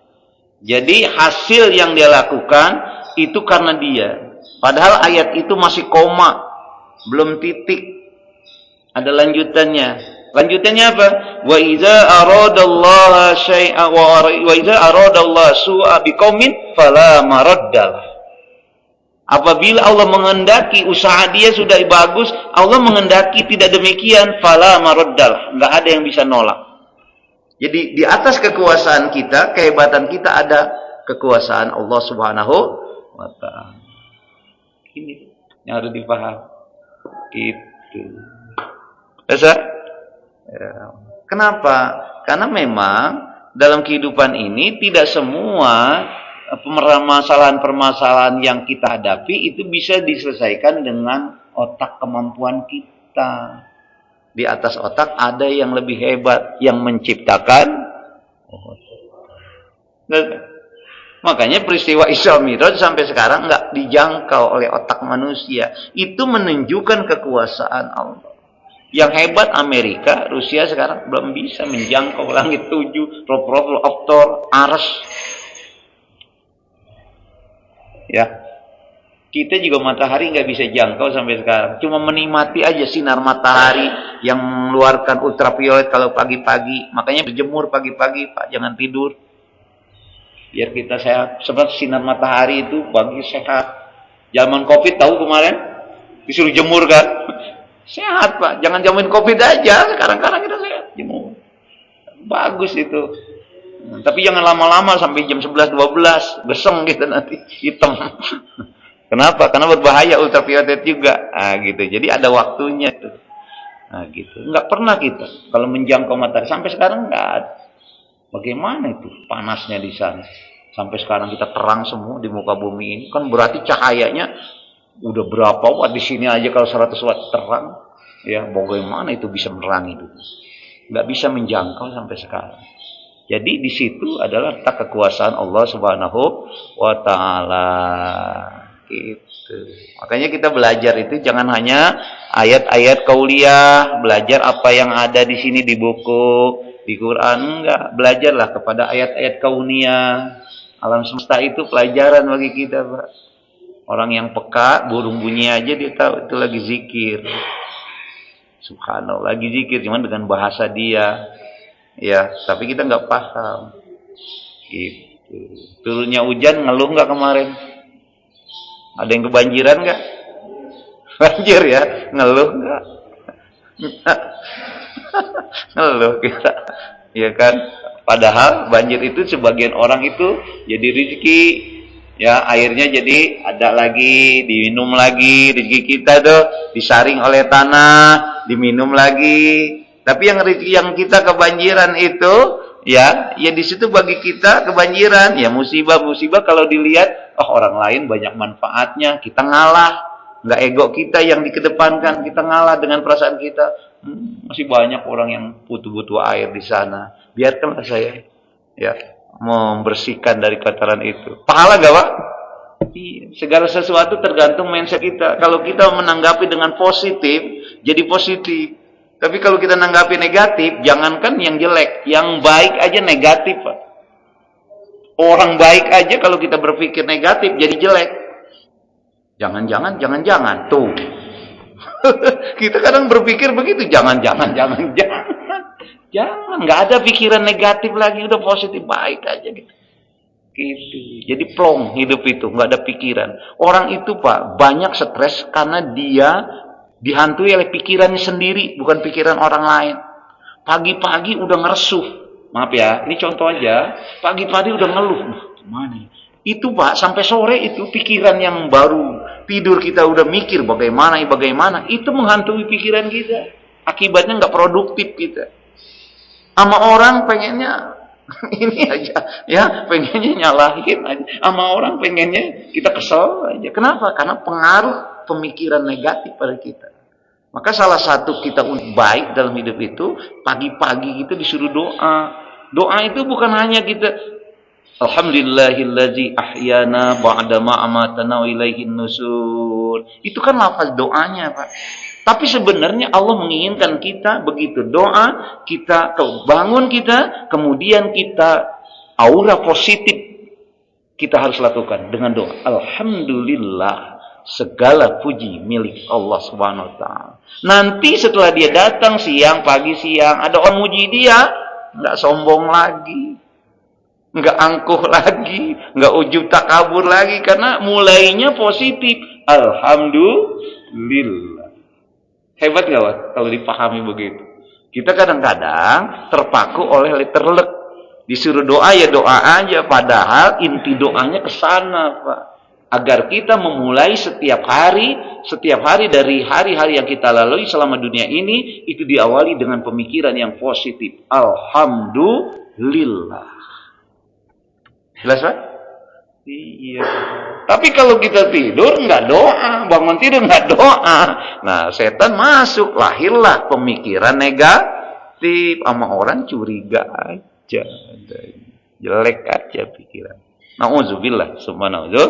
Jadi hasil yang dia lakukan itu karena dia. Padahal ayat itu masih koma, belum titik. Ada lanjutannya. Lanjutannya apa? Wa idza aradallaha syai'a wa idza aradallahu su'a biqaumin fala maraddalah. Apabila Allah menghendaki usaha dia sudah bagus, Allah menghendaki tidak demikian, fala maraddalah. Enggak ada yang bisa nolak. Jadi di atas kekuasaan kita, kehebatan kita, ada kekuasaan Allah Subhanahu wa taala. Ini yang harus dipahami. Gitu. Ya. Kenapa? Karena memang dalam kehidupan ini tidak semua permasalahan-permasalahan yang kita hadapi itu bisa diselesaikan dengan otak kemampuan kita. Di atas otak ada yang lebih hebat, yang menciptakan. Makanya peristiwa Isra Mi'raj sampai sekarang nggak dijangkau oleh otak manusia. Itu menunjukkan kekuasaan Allah. Yang hebat Amerika, Rusia sekarang belum bisa menjangkau langit 7, Rob, Optor, Ars. Ya, kita juga matahari nggak bisa jangkau sampai sekarang. Cuma menikmati aja sinar matahari yang mengeluarkan ultraviolet kalau pagi-pagi. Makanya berjemur pagi-pagi, Pak, jangan tidur. Biar kita sehat. Sebab sinar matahari itu bagi sehat. Zaman Covid tahu kemarin disuruh jemur kan? Sehat, Pak. Jangan jamin Covid aja. Sekarang-kadang kita sehat. Jemur. Bagus itu. Tapi jangan lama-lama sampai jam 11-12. Beseng gitu nanti. Hitam. Kenapa? Karena berbahaya ultraviolet juga. Nah, gitu. Jadi ada waktunya tuh. Nah, gitu. Nggak pernah kita kalau menjangkau matahari. Sampai sekarang nggak ada. Bagaimana itu panasnya di sana? Sampai sekarang kita terang semua di muka bumi ini. Kan berarti cahayanya udah berapa watt di sini aja kalau 100 watt terang, ya bagaimana itu bisa menerangi itu? Nggak bisa menjangkau sampai sekarang. Jadi di situ adalah letak kekuasaan Allah Subhanahu wa taala. Gitu. Makanya kita belajar itu jangan hanya ayat-ayat qauliyah, belajar apa yang ada di sini di buku, di Quran, enggak. Belajarlah kepada ayat-ayat kauniyah. Alam semesta itu pelajaran bagi kita, Pak. Orang yang peka, burung bunyi aja dia tahu itu lagi zikir. Subhanallah, lagi zikir cuman dengan bahasa dia. Ya, tapi kita nggak paham. Gitu. Turunnya hujan ngeluh nggak kemarin? Ada yang kebanjiran nggak? Banjir ya, ngeluh nggak? Ngeluh kita, ya kan? Padahal banjir itu sebagian orang itu jadi rezeki. Ya, airnya jadi ada lagi, diminum lagi, rezeki kita tuh disaring oleh tanah, diminum lagi. Tapi yang rezeki yang kita kebanjiran itu, ya di situ bagi kita kebanjiran, ya musibah kalau dilihat, oh orang lain banyak manfaatnya, kita ngalah. Nggak ego kita yang dikedepankan, kita ngalah dengan perasaan kita. Masih banyak orang yang butuh air di sana. Biarkanlah saya ya membersihkan dari kotoran itu. Pahala gak, Pak? Segala sesuatu tergantung mindset kita. Kalau kita menanggapi dengan positif, jadi positif. Tapi kalau kita menanggapi negatif, jangankan yang jelek, yang baik aja negatif, Pak. Orang baik aja kalau kita berpikir negatif jadi jelek. Jangan-jangan. Tuh. Kita kadang berpikir begitu, jangan. Jangan. Nggak ada pikiran negatif lagi, udah positif, baik aja gitu. Jadi plong hidup itu, nggak ada pikiran. Orang itu, Pak, banyak stres karena dia dihantui oleh pikirannya sendiri, bukan pikiran orang lain. Pagi-pagi udah ngeresuh. Maaf ya, ini contoh aja. Pagi-pagi udah ngeluh. Gimana? Itu, Pak, sampai sore itu pikiran yang baru tidur kita udah mikir bagaimana, itu menghantui pikiran kita. Akibatnya nggak produktif kita. Sama orang pengennya ini aja, ya pengennya nyalahin aja. Sama orang pengennya kita kesel aja. Kenapa? Karena pengaruh pemikiran negatif pada kita. Maka salah satu kita baik dalam hidup itu, pagi-pagi kita disuruh doa. Doa itu bukan hanya kita Alhamdulillahillazi ahyana ba'dama amatana wa ilaihin nusur. Itu kan lafaz doanya, Pak. Tapi sebenarnya Allah menginginkan kita begitu doa, kita bangun kita, kemudian kita aura positif kita harus lakukan dengan doa. Alhamdulillah, segala puji milik Allah Subhanahu wa taala. Nanti setelah dia datang siang, pagi, siang, ada orang muji dia, enggak sombong lagi. Enggak angkuh lagi, enggak ujub takabur lagi karena mulainya positif. Alhamdulillah. Hebat gak, Pak, kalau dipahami begitu? Kita kadang-kadang terpaku oleh letterlek. Disuruh doa ya doa aja, padahal inti doanya ke sana, Pak. Agar kita memulai setiap hari dari hari-hari yang kita lalui selama dunia ini, itu diawali dengan pemikiran yang positif. Alhamdulillah. Jelas, Pak? Iya. Tapi kalau kita tidur nggak doa, bangun tidur nggak doa, nah setan masuk, lahirlah pemikiran negatif, sama orang curiga aja, jelek aja pikiran. Nauzubillah, subhanallah,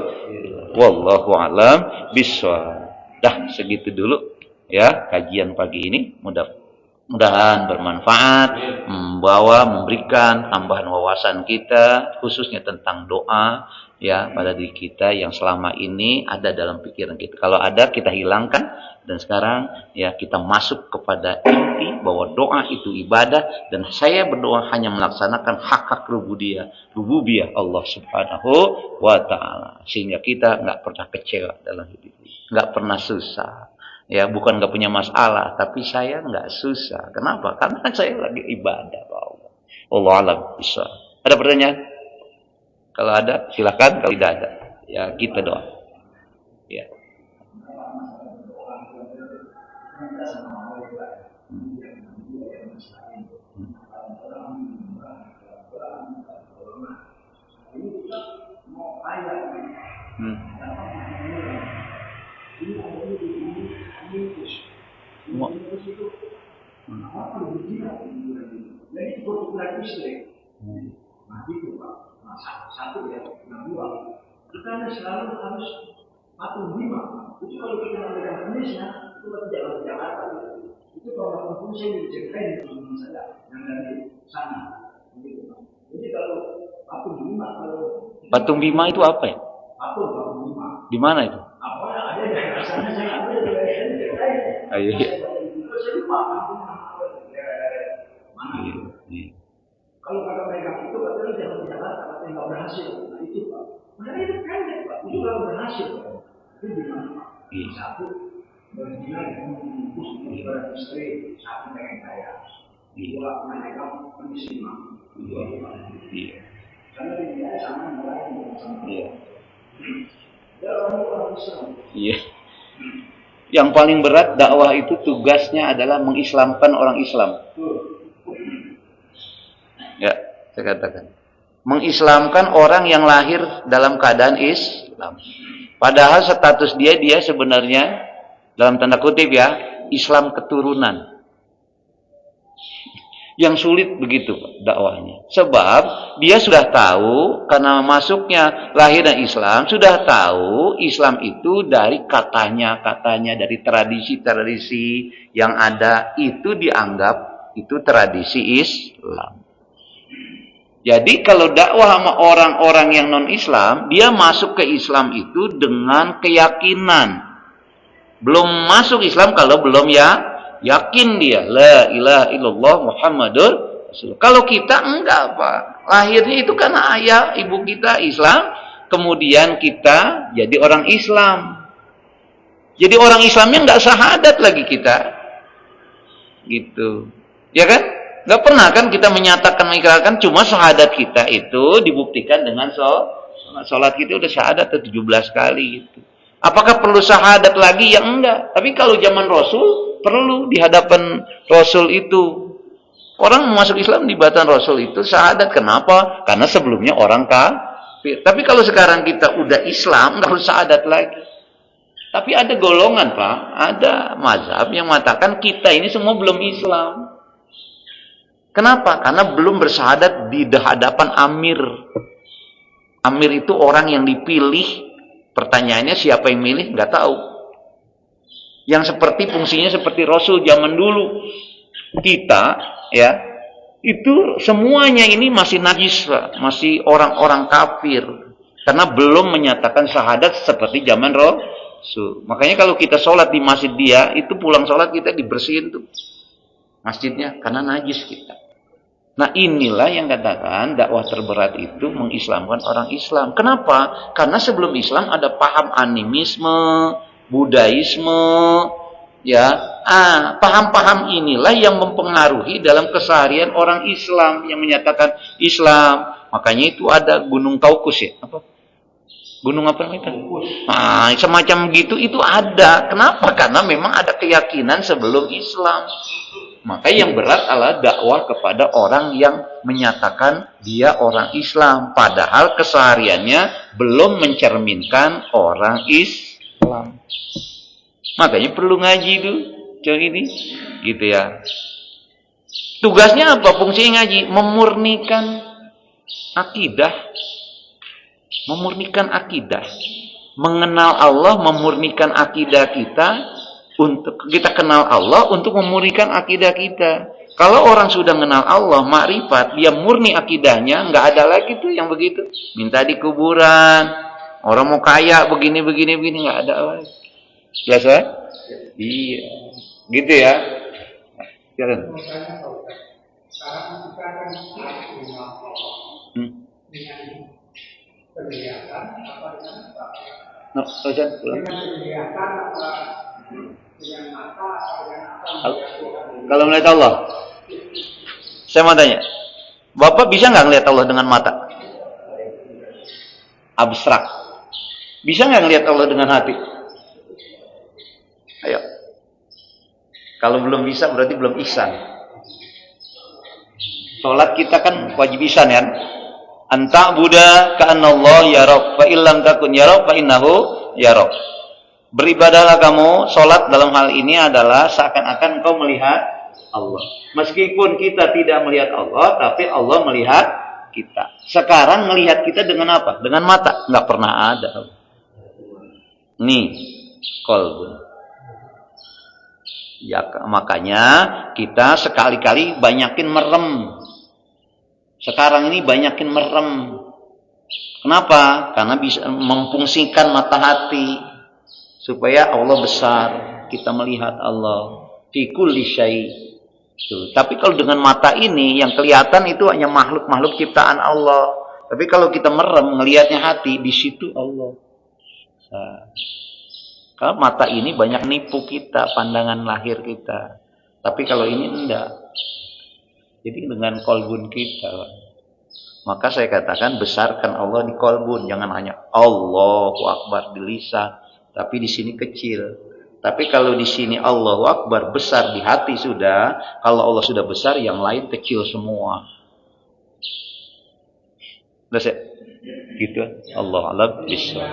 wallahu alam bishawab. Dah segitu dulu ya kajian pagi ini, mudah-mudahan bermanfaat, memberikan tambahan wawasan kita khususnya tentang doa ya pada diri kita yang selama ini ada dalam pikiran kita. Kalau ada kita hilangkan dan sekarang ya kita masuk kepada inti bahwa doa itu ibadah dan saya berdoa hanya melaksanakan hak-hak rububiyah Allah Subhanahu wa taala sehingga kita enggak pernah kecewa dalam hidup ini, enggak pernah susah. Ya, bukan enggak punya masalah, tapi saya enggak susah. Kenapa? Karena saya lagi ibadah kepada Allah. Wallahu a'lam bishawab. Ada pertanyaan? Kalau ada, silakan. Kalau tidak ada, ya kita doa. Ya. Satu ya, yang dua. Kita selalu harus patuh lima. Itu kalau kita menggunakan Indonesia, itu tidak di Jakarta. Itu kalau pun saya diceritain teman saya yang dari sana. Jadi kalau patung lima, kalau patung Bima itu apa ya? Patung lima. Di mana itu? Apa ada di sana saya ada diceritain. Ayo. Saya lupa mana. Kalau kata mereka itu katanya jangan di Jakarta, katanya nggak berhasil. Nah itu Pak. Karena itu pendek Pak. Itu nggak berhasil Pak. Itu gimana Pak? Satu berzina dengan membungkus ibarat istri, satu pengen kaya. Dua mereka penisima. Karena dia sama mulai sama. Ya orang Islam. Iya. Yang paling berat dakwah itu tugasnya adalah mengislamkan orang Islam. Ya, saya katakan. Mengislamkan orang yang lahir dalam keadaan Islam. Padahal status dia sebenarnya dalam tanda kutip ya, Islam keturunan. Yang sulit begitu dakwahnya. Sebab dia sudah tahu karena masuknya lahirnya Islam, sudah tahu Islam itu dari katanya, dari tradisi-tradisi yang ada itu dianggap itu tradisi Islam. Jadi kalau dakwah sama orang-orang yang non-Islam, dia masuk ke Islam itu dengan keyakinan. Belum masuk Islam kalau belum yakin dia la ilaha illallah Muhammadur Rasulullah. Kalau kita enggak, Pak. Lahirnya itu karena ayah ibu kita Islam, kemudian kita jadi orang Islam. Jadi orang Islamnya enggak syahadat lagi kita. Gitu. Ya kan? Enggak pernah kan kita menyatakan mengikrarkan, cuma syahadat kita itu dibuktikan dengan salat kita udah syahadat 17 kali gitu. Apakah perlu syahadat lagi? Ya enggak. Tapi kalau zaman Rasul, perlu di hadapan Rasul itu. Orang masuk Islam di batan Rasul itu syahadat. Kenapa? Karena sebelumnya orang kafir. Tapi kalau sekarang kita udah Islam, enggak perlu syahadat lagi. Tapi ada golongan, Pak. Ada mazhab yang mengatakan kita ini semua belum Islam. Kenapa? Karena belum bersyahadat di hadapan Amir. Amir itu orang yang dipilih. Pertanyaannya siapa yang milih? Nggak tahu. Yang seperti fungsinya seperti Rasul zaman dulu. Kita, ya, itu semuanya ini masih najis, Pak. Masih orang-orang kafir. Karena belum menyatakan syahadat seperti zaman Rasul. Makanya kalau kita sholat di masjid dia, itu pulang sholat kita dibersihin tuh masjidnya, karena najis kita. Nah inilah yang katakan dakwah terberat itu mengislamkan orang Islam. Kenapa? Karena sebelum Islam ada paham animisme, budaisme, ya, paham-paham inilah yang mempengaruhi dalam keseharian orang Islam yang menyatakan Islam. Makanya itu ada Gunung Kaukus ya, apa? Gunung apa namanya? Nah, semacam gitu itu ada. Kenapa? Karena memang ada keyakinan sebelum Islam. Maka yang berat adalah dakwah kepada orang yang menyatakan dia orang Islam. Padahal kesehariannya belum mencerminkan orang Islam. Makanya perlu ngaji itu. Contoh ini. Gitu ya. Tugasnya apa? Fungsinya ngaji. Memurnikan akidah. Memurnikan akidah. Mengenal Allah, memurnikan akidah kita. Untuk kita kenal Allah untuk memurnikan akidah kita. Kalau orang sudah mengenal Allah, makrifat, dia murni akidahnya, nggak ada lagi tuh yang begitu. Minta di kuburan, orang mau kaya begini nggak ada lagi. Biasa? Iya, gitu ya. Jalan. Kalau melihat Allah, saya mau tanya, Bapak bisa nggak ngelihat Allah dengan mata? Abstrak. Bisa nggak ngelihat Allah dengan hati? Ayo. Kalau belum bisa berarti belum ihsan. Salat kita kan wajib ihsan ya. Anta buddha ka'anallah yarab fa illam takun yarab fa innahu yarab. Beribadahlah kamu, sholat dalam hal ini adalah seakan-akan engkau melihat Allah. Meskipun kita tidak melihat Allah, tapi Allah melihat kita. Sekarang melihat kita dengan apa? Dengan mata. Nggak pernah ada. Nih, kolbun. Ya, makanya kita sekali-kali banyakin merem. Sekarang ini banyakin merem. Kenapa? Karena bisa memfungsikan mata hati. Supaya Allah besar, kita melihat Allah fi kulli syai'. Tapi kalau dengan mata ini yang kelihatan itu hanya makhluk-makhluk ciptaan Allah. Tapi kalau kita merem ngelihatnya hati, di situ Allah. Nah, kalau mata ini banyak nipu kita, pandangan lahir kita. Tapi kalau ini enggak. Jadi dengan kolbun kita. Maka saya katakan besarkan Allah di kolbun, jangan hanya Allahu Akbar di lisan. Tapi di sini kecil. Tapi kalau di sini Allahu Akbar besar di hati sudah. Kalau Allah sudah besar, yang lain kecil semua. Udah saya? Gitu. Allah alam bisa.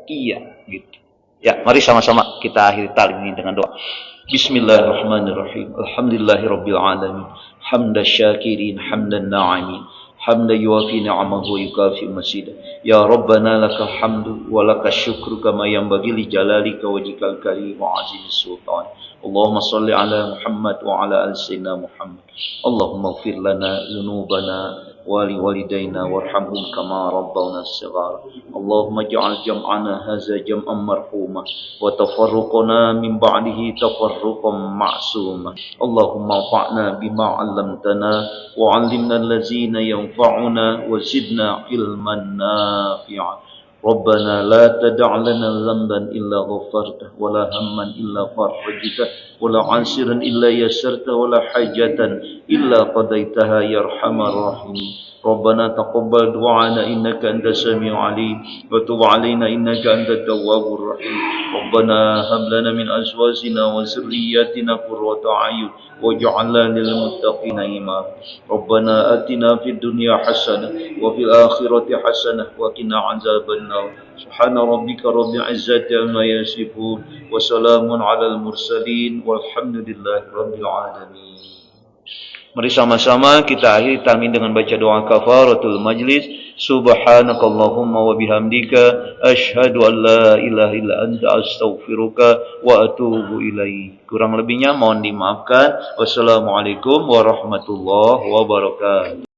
Iya, gitu. Ya, mari sama-sama kita akhiri tali ini dengan doa. Bismillahirrahmanirrahim. Alhamdulillahirabbil alamin. Hamdan syakirin, hamdan na'imin. Hamdan yuwafi ni'amahu wa yukafi masjidah. Ya Rabbana lakal hamdu wa lakal syukru kama yanbaghi li jalalika wajhikal karim wa azimi sultan. Allahumma salli ala Muhammad wa ala ali sayyidina Muhammad. Allahumma ighfir lana dhunubana wa li walidayna warhamhum kama rabbawna shighara. Allahumma ij'al jam'ana hadza jam'an marhuma wa tafarruqana min ba'dihi tafarruqan ma'suma. Allahumma anfa'na bima 'allamtana wa 'allimna allazina yanfa'una wa zidna ilman nafi'a. ربنا لا تدع لنا ذنبا إلا غفرته ولا هما إلا فرجته ولا عسيرا إلا يسرته ولا حاجة إلا قضيتها يا أرحم الراحمين. ربنا تقبل دعانا إنك أنت السميع العليم وتب علينا إنك أنت التواب الرحيم. ربنا هب لنا من أزواجنا وذرياتنا قرة أعين واجعلنا للمتقين إماما. ربنا آتنا في الدنيا حسنة وفي الآخرة حسنة وقنا عذاب النار. سبحان ربك رب العزة عما يصفون وسلام على المرسلين والحمد لله رب العالمين. Mari sama-sama kita akhiri talmin dengan baca doa kafaratul majlis. Subhanakallahumma wa bihamdika asyhadu an la ilaha illa anta astaghfiruka wa atubu ilaik. Kurang lebihnya mohon dimaafkan. Wassalamualaikum warahmatullahi wabarakatuh.